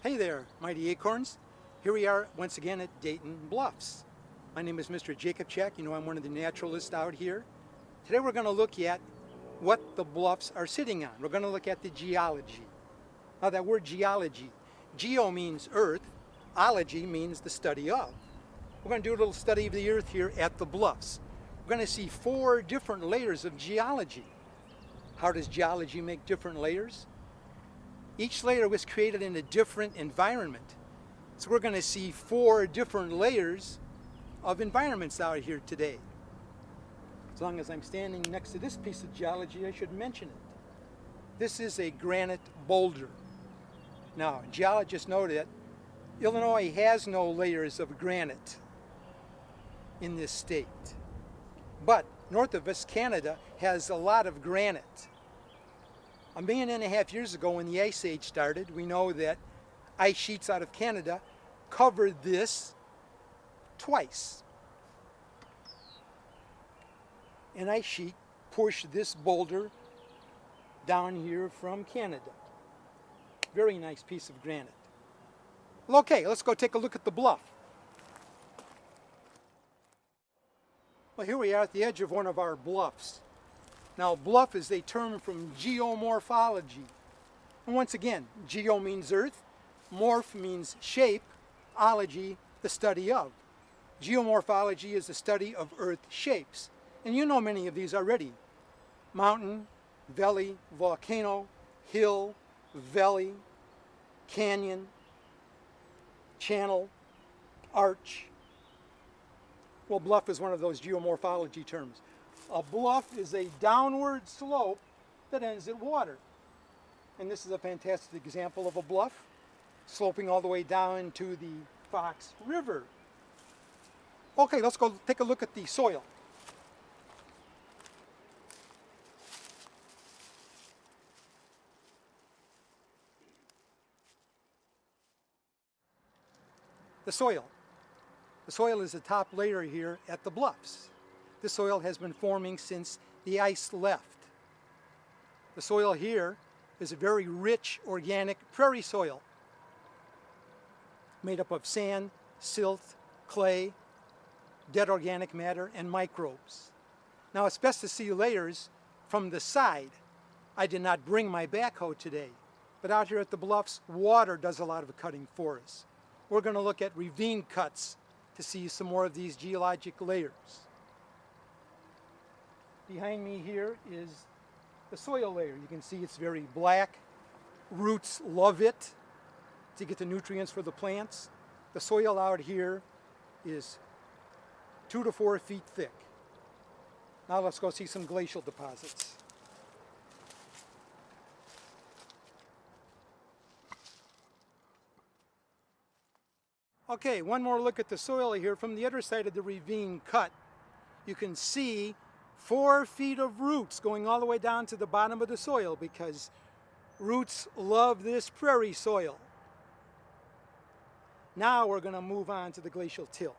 Hey there, Mighty Acorns. Here we are once again at Dayton Bluffs. My name is Mr. Jakupcak. You know I'm one of the naturalists out here. Today we're going to look at what the bluffs are sitting on. We're going to look at the geology. Now that word geology, geo means earth, ology means the study of. We're going to do a little study of the earth here at the bluffs. We're going to see 4 different layers of geology. How does geology make different layers? Each layer was created in a different environment. So we're going to see 4 different layers of environments out here today. As long as I'm standing next to this piece of geology, I should mention it. This is a granite boulder. Now, geologists know that Illinois has no layers of granite in this state. But north of us, Canada, has a lot of granite. 1.5 million years ago when the Ice Age started, we know that ice sheets out of Canada covered this twice. An ice sheet pushed this boulder down here from Canada. Very nice piece of granite. Well, okay, let's go take a look at the bluff. Well, here we are at the edge of one of our bluffs. Now, bluff is a term from geomorphology. And once again, geo means earth, morph means shape, ology, the study of. Geomorphology is the study of earth shapes. And you know many of these already. Mountain, valley, volcano, hill, valley, canyon, channel, arch. Well, bluff is one of those geomorphology terms. A bluff is a downward slope that ends at water. And this is a fantastic example of a bluff, sloping all the way down to the Fox River. Okay, let's go take a look at the soil. The soil. The soil is the top layer here at the bluffs. This soil has been forming since the ice left. The soil here is a very rich organic prairie soil made up of sand, silt, clay, dead organic matter, and microbes. Now it's best to see layers from the side. I did not bring my backhoe today, but out here at the bluffs, water does a lot of the cutting for us. We're going to look at ravine cuts to see some more of these geologic layers. Behind me here is the soil layer. You can see it's very black. Roots love it to get the nutrients for the plants. The soil out here is 2 to 4 feet thick. Now let's go see some glacial deposits. Okay, one more look at the soil here. From the other side of the ravine cut, you can see 4 feet of roots going all the way down to the bottom of the soil because roots love this prairie soil. Now we're going to move on to the Glacial Till.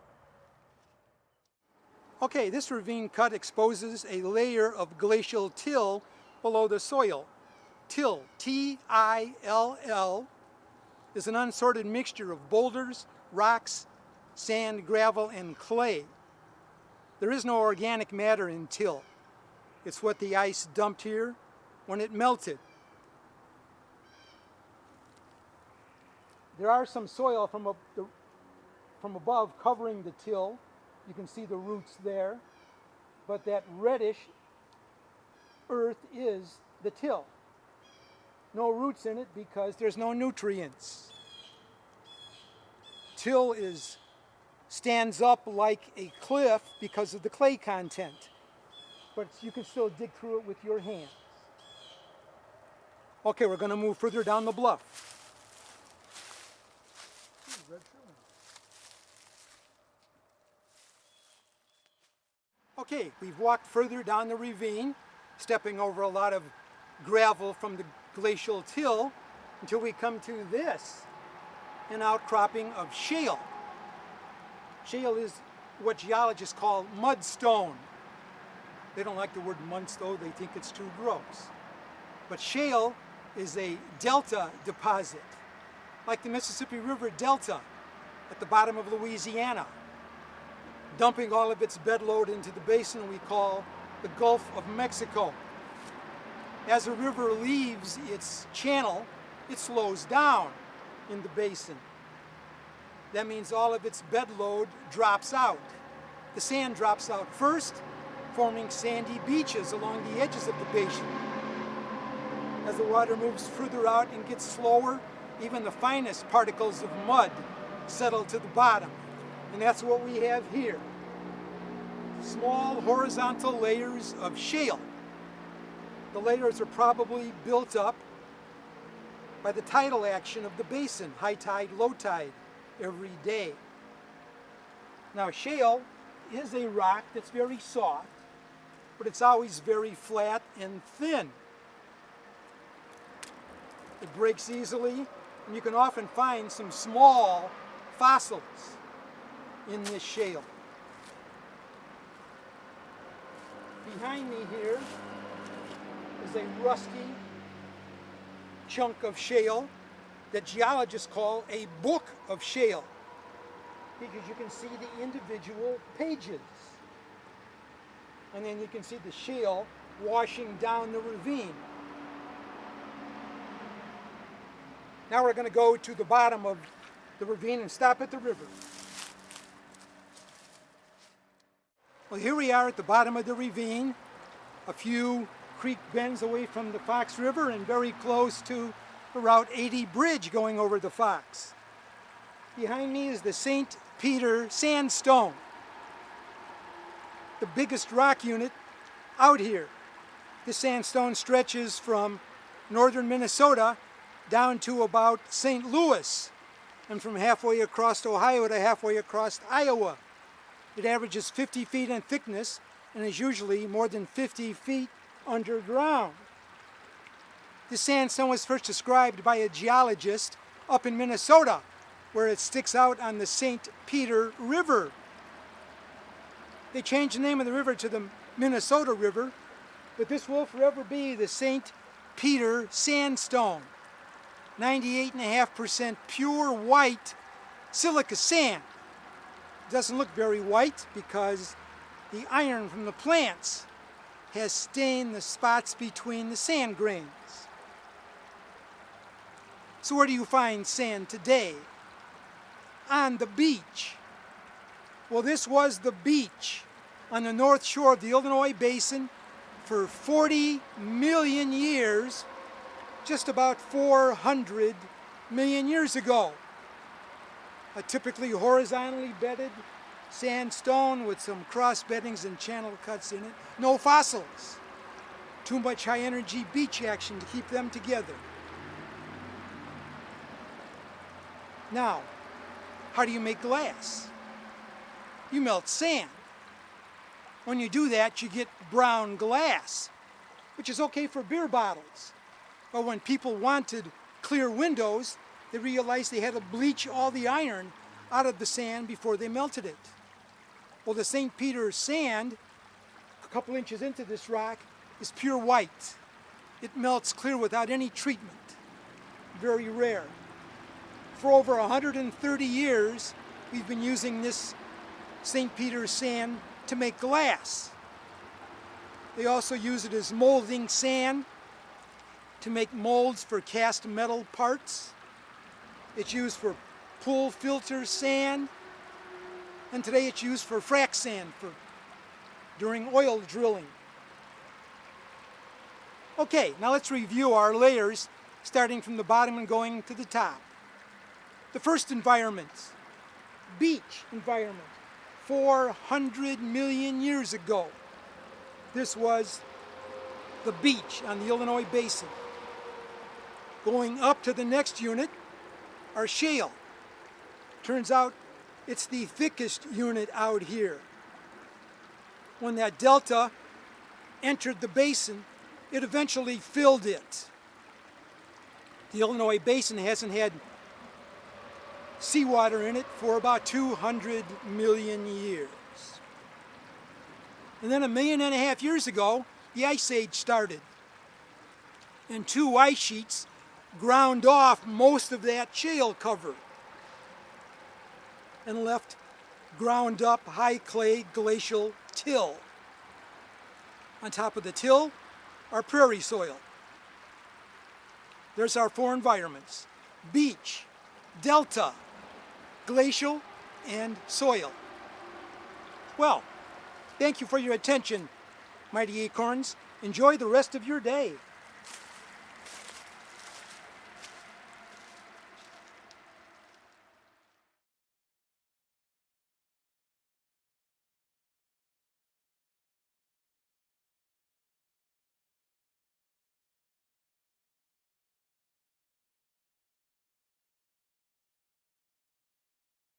Okay, this ravine cut exposes a layer of Glacial Till below the soil. Till, T-I-L-L, is an unsorted mixture of boulders, rocks, sand, gravel, and clay. There is no organic matter in till. It's what the ice dumped here when it melted. There are some soil from above covering the till. You can see the roots there. But that reddish earth is the till. No roots in it because there's no nutrients. Till stands up like a cliff because of the clay content, but you can still dig through it with your hands. Okay, we're going to move further down the bluff. Okay, we've walked further down the ravine, stepping over a lot of gravel from the Glacial Till until we come to this, an outcropping of shale. Shale is what geologists call mudstone. They don't like the word mudstone, they think it's too gross. But shale is a delta deposit. like the Mississippi River Delta at the bottom of Louisiana, dumping all of its bedload into the basin we call the Gulf of Mexico. As a river leaves its channel, it slows down in the basin. That means all of its bedload drops out. The sand drops out first, forming sandy beaches along the edges of the basin. As the water moves further out and gets slower, even the finest particles of mud settle to the bottom. And that's what we have here. Small horizontal layers of shale. The layers are probably built up by the tidal action of the basin, high tide, low tide, every day. Now, shale is a rock that's very soft, but it's always very flat and thin. It breaks easily, and you can often find some small fossils in this shale. Behind me here is a rusty chunk of shale that geologists call a book of shale, because you can see the individual pages. And then you can see the shale washing down the ravine. Now we're going to go to the bottom of the ravine and stop at the river. Well, here we are at the bottom of the ravine, a few creek bends away from the Fox River and very close to the Route 80 bridge going over the Fox. Behind me is the St. Peter Sandstone, the biggest rock unit out here. This sandstone stretches from northern Minnesota down to about St. Louis, and from halfway across Ohio to halfway across Iowa. It averages 50 feet in thickness and is usually more than 50 feet underground. This sandstone was first described by a geologist up in Minnesota, where it sticks out on the St. Peter River. They changed the name of the river to the Minnesota River, but this will forever be the St. Peter Sandstone. 98.5% pure white silica sand. It doesn't look very white because the iron from the plants has stained the spots between the sand grains. So where do you find sand today? On the beach. Well, this was the beach on the north shore of the Illinois Basin for 40 million years, just about 400 million years ago. A typically horizontally bedded sandstone with some cross beddings and channel cuts in it. No fossils. Too much high energy beach action to keep them together. Now, how do you make glass? You melt sand. When you do that, you get brown glass, which is okay for beer bottles. But when people wanted clear windows, they realized they had to bleach all the iron out of the sand before they melted it. Well, the St. Peter sand, a couple inches into this rock, is pure white. It melts clear without any treatment. Very rare. For over 130 years, we've been using this St. Peter sand to make glass. They also use it as molding sand to make molds for cast metal parts. It's used for pool filter sand, and today it's used for frac sand during oil drilling. Okay, now let's review our layers, starting from the bottom and going to the top. The first environment, beach environment, 400 million years ago. This was the beach on the Illinois Basin. Going up to the next unit are shale. Turns out it's the thickest unit out here. When that delta entered the basin, it eventually filled it. The Illinois Basin hasn't had seawater in it for about 200 million years. And then 1.5 million years ago, the Ice Age started. And two ice sheets ground off most of that shale cover and left ground up high clay glacial till. On top of the till, our prairie soil. There's our four environments: beach, delta, glacial, and soil. Well, thank you for your attention, Mighty Acorns. Enjoy the rest of your day.